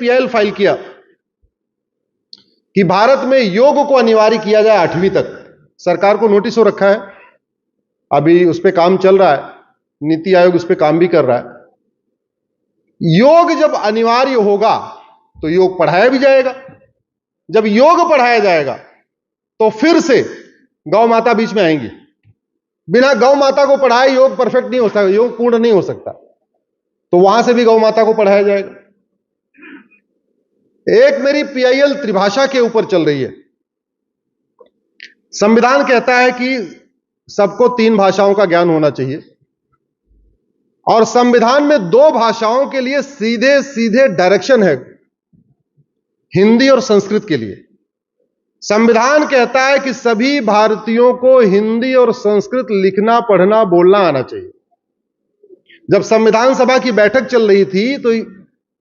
PIL file किया कि भारत में योग को अनिवार्य किया जाए 8वीं तक। सरकार को नोटिस हो रखा है, अभी उस पर काम चल रहा है, नीति आयोग उस पर काम भी कर रहा है। योग जब अनिवार्य होगा तो योग पढ़ाया भी जाएगा। जब योग पढ़ाया जाएगा तो फिर से गौ माता बीच में आएंगी। बिना गौ माता को पढ़ाए योग परफेक्ट नहीं हो सकता, योग पूर्ण नहीं हो सकता। तो वहां से भी गौ माता को पढ़ाया जाएगा। एक मेरी पीआईएल त्रिभाषा के ऊपर चल रही है। संविधान कहता है कि सबको 3 भाषाओं का ज्ञान होना चाहिए, और संविधान में 2 भाषाओं के लिए सीधे सीधे डायरेक्शन है, हिंदी और संस्कृत के लिए। संविधान कहता है कि सभी भारतीयों को हिंदी और संस्कृत लिखना, पढ़ना, बोलना आना चाहिए। जब संविधान सभा की बैठक चल रही थी तो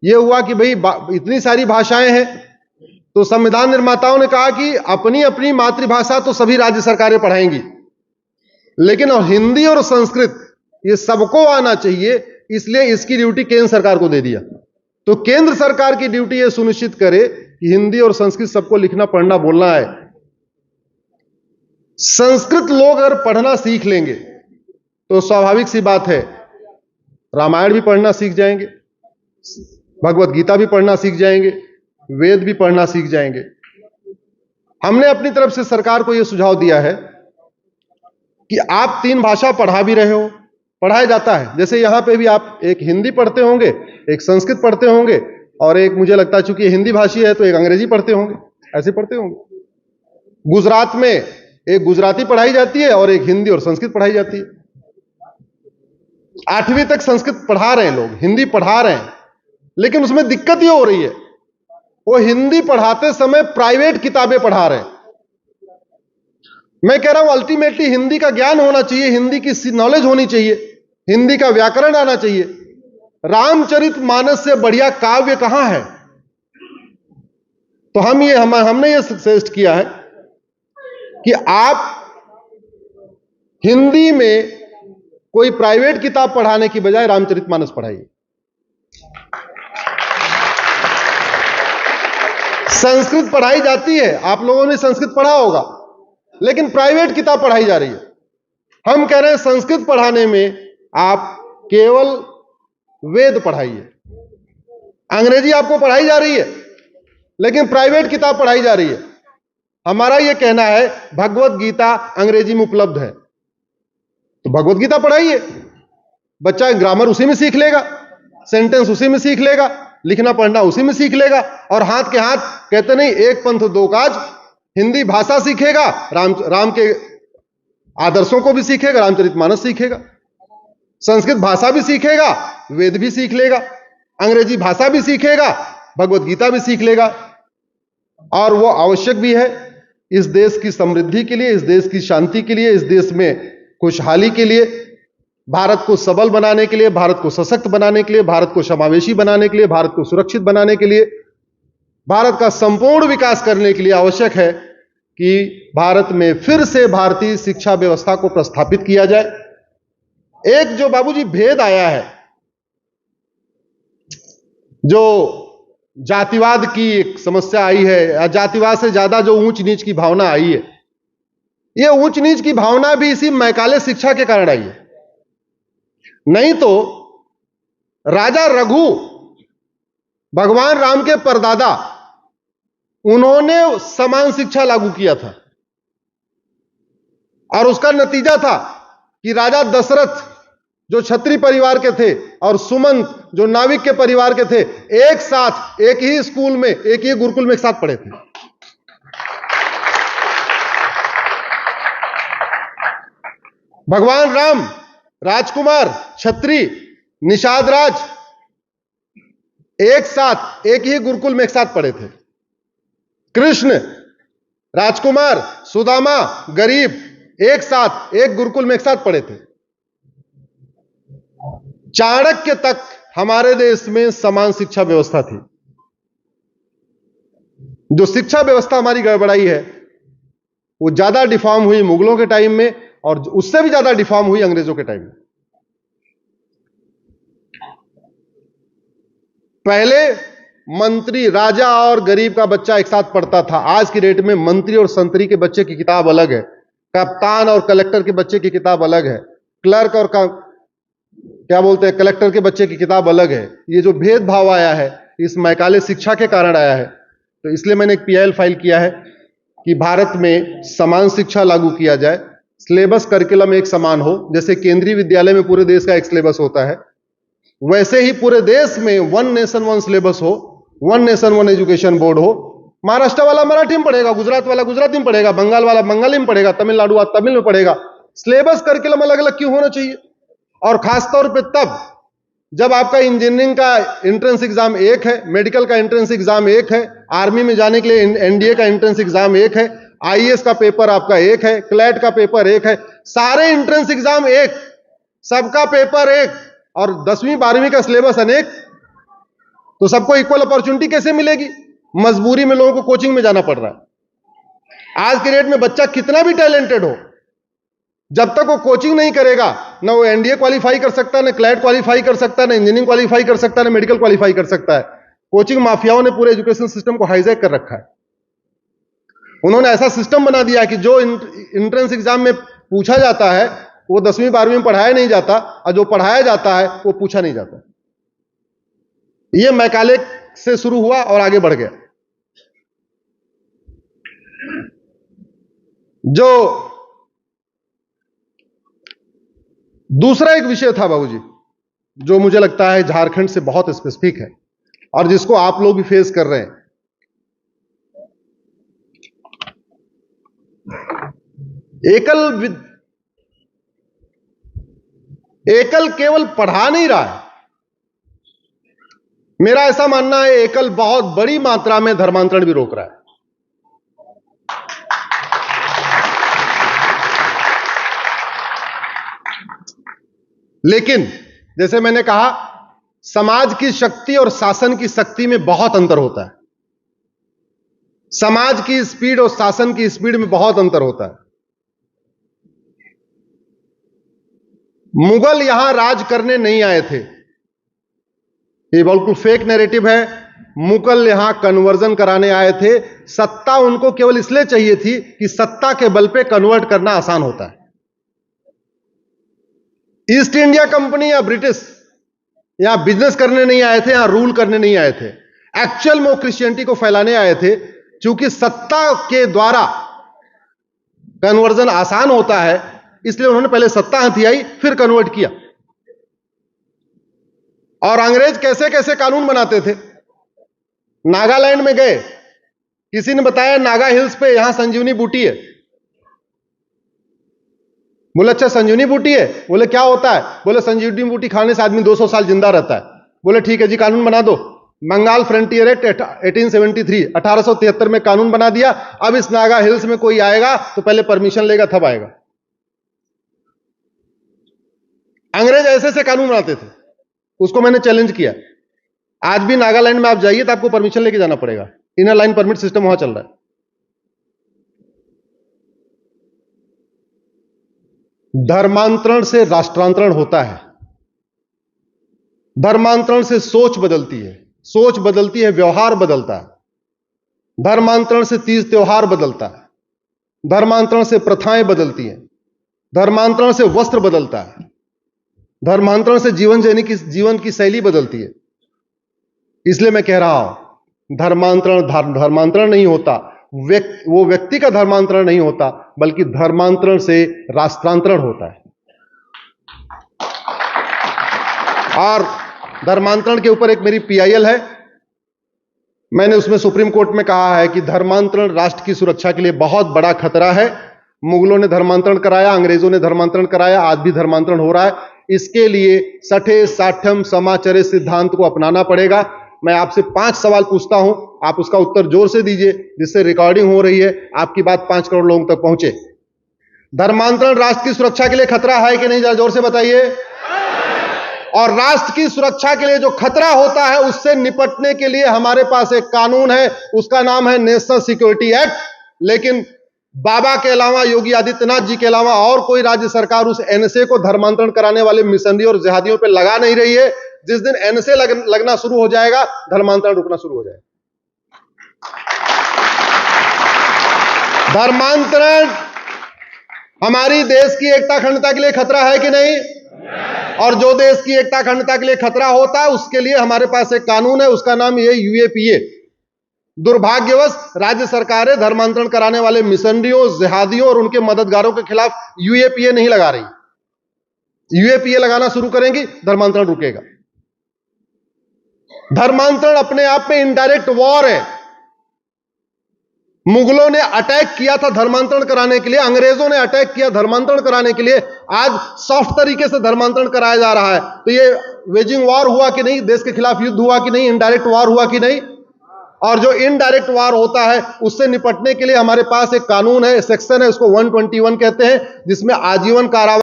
यह हुआ कि भाई इतनी सारी भाषाएं हैं, तो संविधान निर्माताओं ने कहा कि अपनी अपनी मातृभाषा तो सभी राज्य सरकारें पढ़ाएंगी, लेकिन हिंदी और संस्कृत ये सबको आना चाहिए, इसलिए इसकी ड्यूटी केंद्र सरकार को दे दिया। तो केंद्र सरकार की ड्यूटी यह सुनिश्चित करे कि हिंदी और संस्कृत सबको लिखना, पढ़ना, बोलना है। संस्कृत लोग अगर पढ़ना सीख लेंगे तो स्वाभाविक सी बात है, रामायण भी पढ़ना सीख जाएंगे, भगवत गीता भी पढ़ना सीख जाएंगे, वेद भी पढ़ना सीख जाएंगे। हमने अपनी तरफ से सरकार को यह सुझाव दिया है कि आप 3 भाषा पढ़ा भी रहे हो, पढ़ाया जाता है। जैसे यहां पे भी आप एक हिंदी पढ़ते होंगे, एक संस्कृत पढ़ते होंगे, और एक मुझे लगता है चूंकि हिंदी भाषी है तो एक अंग्रेजी पढ़ते होंगे, ऐसे पढ़ते होंगे। गुजरात में एक गुजराती पढ़ाई जाती है और एक हिंदी और संस्कृत पढ़ाई जाती है। 8वीं तक संस्कृत पढ़ा रहे हैं लोग, हिंदी पढ़ा रहे हैं, लेकिन उसमें दिक्कत ये हो रही है, वो हिंदी पढ़ाते समय प्राइवेट किताबें पढ़ा रहे हैं। मैं कह रहा हूं अल्टीमेटली हिंदी का ज्ञान होना चाहिए, हिंदी की नॉलेज होनी चाहिए, हिंदी का व्याकरण आना चाहिए। रामचरितमानस से बढ़िया काव्य कहां है? तो हमने ये सजेस्ट किया है कि आप हिंदी में कोई प्राइवेट किताब पढ़ाने की बजाय रामचरितमानस पढ़ाइए। संस्कृत पढ़ाई जाती है, आप लोगों ने संस्कृत पढ़ा होगा, लेकिन प्राइवेट किताब पढ़ाई जा रही है। हम कह रहे हैं संस्कृत पढ़ाने में आप केवल वेद पढ़ाइए। अंग्रेजी आपको पढ़ाई जा रही है, लेकिन प्राइवेट किताब पढ़ाई जा रही है। हमारा यह कहना है भगवत गीता अंग्रेजी में उपलब्ध है, तो भगवत गीता पढ़ाइए। बच्चा ग्रामर उसी में सीख लेगा, सेंटेंस उसी में सीख लेगा, लिखना पढ़ना उसी में सीख लेगा, और हाथ के हाथ कहते नहीं एक पंथ दो काज, हिंदी भाषा सीखेगा, राम के आदर्शों को भी सीखेगा, रामचरितमानस सीखेगा, संस्कृत भाषा भी सीखेगा, वेद भी सीख लेगा, अंग्रेजी भाषा भी सीखेगा, भगवत गीता भी सीख लेगा। और वो आवश्यक भी है इस देश की समृद्धि के लिए, इस देश की शांति के लिए, इस देश में खुशहाली के लिए, भारत को सबल बनाने के लिए, भारत को सशक्त बनाने के लिए, भारत को समावेशी बनाने के लिए, भारत को सुरक्षित बनाने के लिए, भारत का संपूर्ण विकास करने के लिए आवश्यक है कि भारत में फिर से भारतीय शिक्षा व्यवस्था को प्रस्थापित किया जाए। एक जो बाबूजी भेद आया है, जो जातिवाद की एक समस्या आई है, या जातिवाद से ज्यादा जो ऊंच नीच की भावना आई है, यह ऊंच नीच की भावना भी इसी मैकाले शिक्षा के कारण आई है। नहीं तो राजा रघु, भगवान राम के परदादा, उन्होंने समान शिक्षा लागू किया था, और उसका नतीजा था कि राजा दशरथ जो क्षत्रिय परिवार के थे और सुमंत जो नाविक के परिवार के थे, एक साथ एक ही स्कूल में, एक ही गुरुकुल में एक साथ पढ़े थे। भगवान राम राजकुमार, क्षत्रिय, निषाद राज एक साथ एक ही गुरुकुल में एक साथ पढ़े थे। कृष्ण राजकुमार, सुदामा गरीब, एक साथ एक गुरुकुल में एक साथ पढ़े थे। चाणक्य तक हमारे देश में समान शिक्षा व्यवस्था थी। जो शिक्षा व्यवस्था हमारी गड़बड़ाई है वो ज्यादा डिफॉर्म हुई मुगलों के टाइम में, और उससे भी ज्यादा डिफॉर्म हुई अंग्रेजों के टाइम में। पहले मंत्री, राजा और गरीब का बच्चा एक साथ पढ़ता था। आज की डेट में मंत्री और संतरी के बच्चे की किताब अलग है, कप्तान और कलेक्टर के बच्चे की किताब अलग है, क्लर्क और क्या बोलते हैं कलेक्टर के बच्चे की किताब अलग है। ये जो भेदभाव आया है इस मैकाले शिक्षा के कारण आया है। तो इसलिए मैंने एक पीआईएल फाइल किया है कि भारत में समान शिक्षा लागू किया जाए, सिलेबस करिकुलम एक समान हो। जैसे केंद्रीय विद्यालय में पूरे देश का एक सिलेबस होता है, वैसे ही पूरे देश में वन नेशन वन सिलेबस हो, one nation one education board हो। महाराष्ट्र वाला मराठी में पढ़ेगा, गुजरात वाला गुजराती में पढ़ेगा, बंगाल वाला बंगाली में पढ़ेगा, तमिलनाडु वाला तमिल में पढ़ेगा। सिलेबस करिकुलम अलग अलग क्यों होना चाहिए? और खासतौर पे तब जब आपका इंजीनियरिंग का एंट्रेंस एग्जाम एक है, मेडिकल का एंट्रेंस एग्जाम एक है, आर्मी में जाने के लिए एनडीए का एंट्रेंस एग्जाम एक है, आईएएस का पेपर आपका एक है, क्लैट का पेपर एक है, सारे एंट्रेंस एग्जाम एक, सबका पेपर एक, और 10वीं 12वीं का सिलेबस अनेक। तो सबको इक्वल अपॉर्चुनिटी कैसे मिलेगी? मजबूरी में लोगों को कोचिंग में जाना पड़ रहा है। आज के डेट में बच्चा कितना भी टैलेंटेड हो, जब तक वो कोचिंग नहीं करेगा, ना वो एनडीए क्वालिफाई कर सकता, ना क्लैट क्वालिफाई कर सकता, ना इंजीनियरिंग क्वालिफाई कर सकता, ना मेडिकल क्वालिफाई कर सकता है। कोचिंग माफियाओं ने पूरे एजुकेशन सिस्टम को हाईजैक कर रखा है। उन्होंने ऐसा सिस्टम बना दिया है कि जो एंट्रेंस एग्जाम में पूछा जाता है वो 10वीं 12वीं में पढ़ाया नहीं जाता, और जो पढ़ाया जाता है वो पूछा नहीं जाता। यह मैकाले से शुरू हुआ और आगे बढ़ गया। जो दूसरा एक विषय था बाबूजी, जो मुझे लगता है झारखंड से बहुत स्पेसिफिक है और जिसको आप लोग भी फेस कर रहे हैं। एकल केवल पढ़ा नहीं रहा है। मेरा ऐसा मानना है एकल बहुत बड़ी मात्रा में धर्मांतरण भी रोक रहा है। लेकिन जैसे मैंने कहा, समाज की शक्ति और शासन की शक्ति में बहुत अंतर होता है। समाज की स्पीड और शासन की स्पीड में बहुत अंतर होता है। मुगल यहां राज करने नहीं आए थे, ये बिल्कुल फेक नैरेटिव है। मुगल यहां कन्वर्जन कराने आए थे। सत्ता उनको केवल इसलिए चाहिए थी कि सत्ता के बल पे कन्वर्ट करना आसान होता है। ईस्ट इंडिया कंपनी या ब्रिटिश यहां बिजनेस करने नहीं आए थे, यहां रूल करने नहीं आए थे। एक्चुअल में वो क्रिश्चियनिटी को फैलाने आए थे। क्योंकि सत्ता के द्वारा कन्वर्जन आसान होता है, इसलिए उन्होंने पहले सत्ता हथियाई, फिर कन्वर्ट किया। और अंग्रेज कैसे कैसे कानून बनाते थे। नागालैंड में गए, किसी ने बताया नागा हिल्स पे यहां संजीवनी बूटी है। बोले अच्छा संजीवनी बूटी है? बोले क्या होता है? बोले संजीवनी बूटी खाने से आदमी 200 साल जिंदा रहता है। बोले ठीक है जी, कानून बना दो। बंगाल फ्रंटियर एक्ट 1873 1873 में कानून बना दिया। अब इस नागा हिल्स में कोई आएगा तो पहले परमिशन लेगा तब आएगा। अंग्रेज ऐसे से कानून बनाते थे, उसको मैंने चैलेंज किया। आज भी नागालैंड में आप जाइए तो आपको परमिशन लेके जाना पड़ेगा। इनर लाइन परमिट सिस्टम वहां चल रहा है। धर्मांतरण से राष्ट्रांतरण होता है। धर्मांतरण से सोच बदलती है, सोच बदलती है, व्यवहार बदलता है। धर्मांतरण से तीज त्योहार बदलता है। धर्मांतरण से प्रथाएं बदलती हैं। धर्मांतरण से वस्त्र बदलता है। धर्मांतरण से जीवन की शैली बदलती है। इसलिए मैं कह रहा हूं धर्मांतरण नहीं होता, वो व्यक्ति का धर्मांतरण नहीं होता, बल्कि धर्मांतरण से राष्ट्रांतरण होता है। और धर्मांतरण के ऊपर एक मेरी पीआईएल है। मैंने उसमें सुप्रीम कोर्ट में कहा है कि धर्मांतरण राष्ट्र की सुरक्षा के लिए बहुत बड़ा खतरा है। मुगलों ने धर्मांतरण कराया, अंग्रेजों ने धर्मांतरण कराया, आज भी धर्मांतरण हो रहा है। इसके लिए सठे साठम समाचरे सिद्धांत को अपनाना पड़ेगा। मैं आपसे 5 सवाल पूछता हूं, आप उसका उत्तर जोर से दीजिए, जिससे रिकॉर्डिंग हो रही है, आपकी बात 5 करोड़ लोगों तक पहुंचे। धर्मांतरण राष्ट्र की सुरक्षा के लिए खतरा है कि नहीं? जरा जोर से बताइए। और राष्ट्र की सुरक्षा के लिए जो खतरा होता है, उससे निपटने के लिए हमारे पास एक कानून है, उसका नाम है नेशनल सिक्योरिटी एक्ट। लेकिन बाबा के अलावा, योगी आदित्यनाथ जी के अलावा और कोई राज्य सरकार उस एनएसए को धर्मांतरण कराने वाले मिशनरी और जिहादियों पे लगा नहीं रही है। जिस दिन एनएसए लगना शुरू हो जाएगा, धर्मांतरण रुकना शुरू हो जाएगा। धर्मांतरण हमारी देश की एकता अखंडता के लिए खतरा है कि नहीं? और जो देश की एकता अखंडता के लिए खतरा होता है, उसके लिए हमारे पास एक कानून है, उसका नाम ये यूएपीए। दुर्भाग्यवश राज्य सरकारें धर्मांतरण कराने वाले मिशनरियों, जिहादियों और उनके मददगारों के खिलाफ यूएपीए नहीं लगा रही। यूएपीए लगाना शुरू करेंगी, धर्मांतरण रुकेगा। धर्मांतरण अपने आप में इनडायरेक्ट वॉर है। मुगलों ने अटैक किया था धर्मांतरण कराने के लिए, अंग्रेजों ने अटैक किया धर्मांतरण कराने के लिए, आज सॉफ्ट तरीके से धर्मांतरण कराया जा रहा है। तो ये वेजिंग वॉर हुआ कि नहीं? देश के खिलाफ युद्ध हुआ कि नहीं? इनडायरेक्ट वॉर हुआ कि नहीं? और जो इनडायरेक्ट वॉर होता है, उससे निपटने के लिए हमारे पास एक कानून है, सेक्शन है, उसको 121 कहते हैं, जिसमें आजीवन कारावास